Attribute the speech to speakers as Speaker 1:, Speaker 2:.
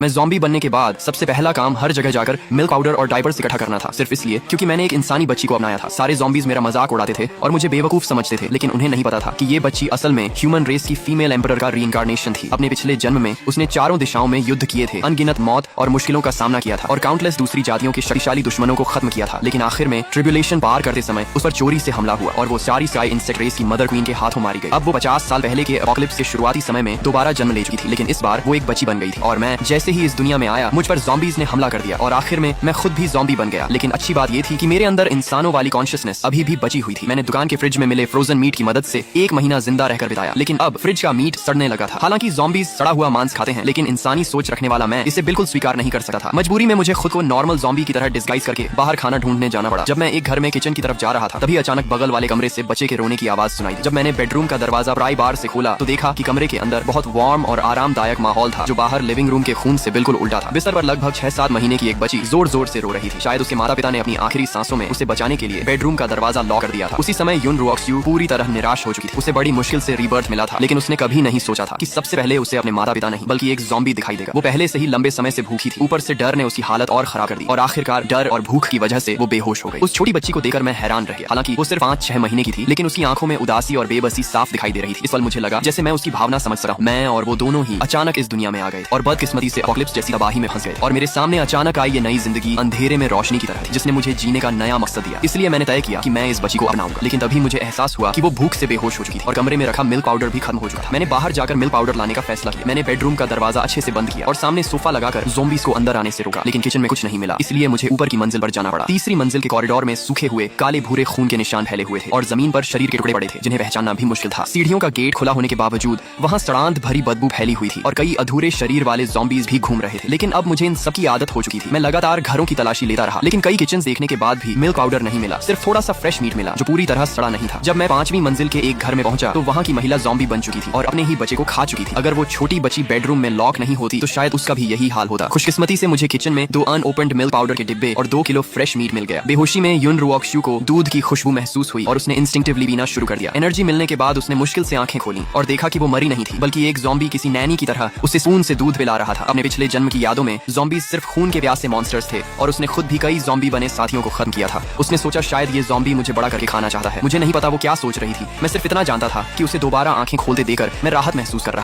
Speaker 1: मैं ज़ॉम्बी बनने के बाद सबसे पहला काम हर जगह जाकर मिल्क पाउडर और डायपर्स इकट्ठा करना था, सिर्फ इसलिए क्योंकि मैंने एक इंसानी बच्ची को अपनाया था। सारे ज़ॉम्बीज मेरा मजाक उड़ाते थे और मुझे बेवकूफ समझते थे, लेकिन उन्हें नहीं पता था कि ये बच्ची असल में ह्यूमन रेस की फीमेल एम्परर का रीइंकार्नेशन थी। अपने पिछले जन्म में उसने चारों दिशाओं में युद्ध किए थे, अनगिनत मौत और मुश्किलों का सामना किया था और काउंटलेस दूसरी जातियों के शक्तिशाली दुश्मनों को खत्म किया था। लेकिन आखिर में ट्रिब्यूलेशन पार करते समय उस पर चोरी से हमला हुआ और वो सारी स्काई इंसेक्ट रेस की मदर क्वीन के हाथों मारी गई। अब वो 50 साल पहले के एपोकलिप्स के शुरुआती समय में दोबारा जन्म ले चुकी थी, लेकिन इस बार वो एक बच्ची बन गई थी और मैं जैसे ही इस दुनिया में आया मुझ पर ज़ॉम्बीज़ ने हमला कर दिया और आखिर में मैं खुद भी ज़ॉम्बी बन गया। लेकिन अच्छी बात ये थी कि मेरे अंदर इंसानों वाली कॉन्शियसनेस अभी भी बची हुई थी। मैंने दुकान के फ्रिज में मिले फ्रोजन मीट की मदद से 1 महीना जिंदा रहकर बिताया, लेकिन अब फ्रिज का मीट सड़ने लगा था। हालांकि ज़ॉम्बीज़ सड़ा हुआ मांस खाते हैं, लेकिन इंसानी सोच रखने वाला मैं इसे बिल्कुल स्वीकार नहीं कर सकता था। मजबूरी में मुझे खुद को नॉर्मल ज़ॉम्बी की तरह डिस्गाइज करके बाहर खाना ढूंढने जाना पड़ा। जब मैं एक घर में किचन की तरफ जा रहा था, तभी अचानक बगल वाले कमरे से बच्चे के रोने की आवाज सुनाई। जब मैंने बेडरूम का दरवाजा प्राई बार से खोला तो देखा कि कमरे के अंदर बहुत वार्म और आरामदायक माहौल था, जो बाहर लिविंग रूम के खून से बिल्कुल उल्टा था। बिस्तर पर लगभग 6-7 महीने की एक बच्ची जोर जोर से रो रही थी। शायद उसके माता पिता ने अपनी आखिरी सांसों में उसे बचाने के लिए बेडरूम का दरवाजा लॉक कर दिया था। उसी समय युन रुऑक्स्यू पूरी तरह निराश हो चुकी थी। उसे बड़ी मुश्किल से रीबर्थ मिला था, लेकिन उसने कभी नहीं सोचा था कि सबसे पहले उसे अपने माता पिता नहीं बल्कि एक ज़ॉम्बी दिखाई देगा। वो पहले से ही लंबे समय से भूखी थी, ऊपर से डर ने उसकी हालत और खराब कर दी और आखिरकार डर और भूख की वजह से वो बेहोश हो गई। उस छोटी बच्ची को देखकर मैं हैरान रह गया। हालांकि वो सिर्फ 5-6 महीने की थी, लेकिन उसकी आंखों में उदासी और बेबसी साफ दिखाई दे रही थी। इस पल मुझे लगा जैसे मैं उसकी भावना समझ सका। मैं और वो दोनों ही अचानक इस दुनिया में आ गए और बदकिस्मती से एपोकलिप्स जैसी तबाही में फंस गए और मेरे सामने अचानक आई ये नई जिंदगी अंधेरे में रोशनी की तरह थी, जिसने मुझे जीने का नया मकसद दिया। इसलिए मैंने तय किया कि मैं इस बच्ची को अपनाऊंगा। लेकिन तभी मुझे एहसास हुआ कि वो भूख से बेहोश हो चुकी थी और कमरे में रखा मिल्क पाउडर भी खत्म हो चुका था। मैंने बाहर जाकर मिल्क पाउडर लाने का फैसला किया। मैंने बेडरूम का दरवाजा अच्छे से बंद किया और सामने सोफा लगाकर ज़ॉम्बीज़ को अंदर आने से रोका, लेकिन किचन में कुछ नहीं मिला। इसलिए मुझे ऊपर की मंजिल पर जाना पड़ा। तीसरी मंजिल के कॉरिडोर में सूखे हुए काले भूरे खून के निशान फैले हुए थे और जमीन पर शरीर के टुकड़े पड़े थे, जिन्हें पहचानना भी मुश्किल था। सीढ़ियों का गेट खुला होने के बावजूद वहाँ सड़ांत भरी बदबू फैली हुई थी और कई अधूरे शरीर वाले ज़ॉम्बीज़ भी घूम रहे थे। लेकिन अब मुझे इन सब की आदत हो चुकी थी। मैं लगातार घरों की तलाशी लेता रहा, लेकिन कई किचन देखने के बाद भी मिल्क पाउडर नहीं मिला। सिर्फ थोड़ा सा फ्रेश मीट मिला, जो पूरी तरह सड़ा नहीं था। जब मैं 5वीं मंजिल के एक घर में पहुंचा तो वहाँ की महिला ज़ॉम्बी बन चुकी थी और अपने ही बच्चे को खा चुकी थी। अगर वो छोटी बच्ची बेडरूम में लॉक नहीं होती तो शायद उसका भी यही हाल होता। खुशकिस्मती से मुझे किचन में 2 अनओपन्ड मिल्क पाउडर के डिब्बे और 2 किलो फ्रेश मीट मिल गया। बेहोशी में युन रुऑक्स्यू को दूध की खुशबू महसूस हुई और उसने इंस्टिंक्टिवली पीना शुरू कर दिया। एनर्जी मिलने के बाद उसने मुश्किल से आंखें खोली और देखा कि वो मरी नहीं थी, बल्कि एक ज़ॉम्बी किसी नैनी की तरह उसे स्पून से दूध पिला रहा था। अपने पिछले जन्म की यादों में ज़ॉम्बी सिर्फ खून के प्यासे मॉन्स्टर्स थे और उसने खुद भी कई ज़ॉम्बी बने साथियों को खत्म किया था। उसने सोचा शायद ये ज़ॉम्बी मुझे बड़ा करके खाना चाहता है। मुझे नहीं पता वो क्या सोच रही थी। मैं सिर्फ इतना जानता था कि उसे दोबारा आंखें खोलते देकर मैं राहत महसूस कर रहा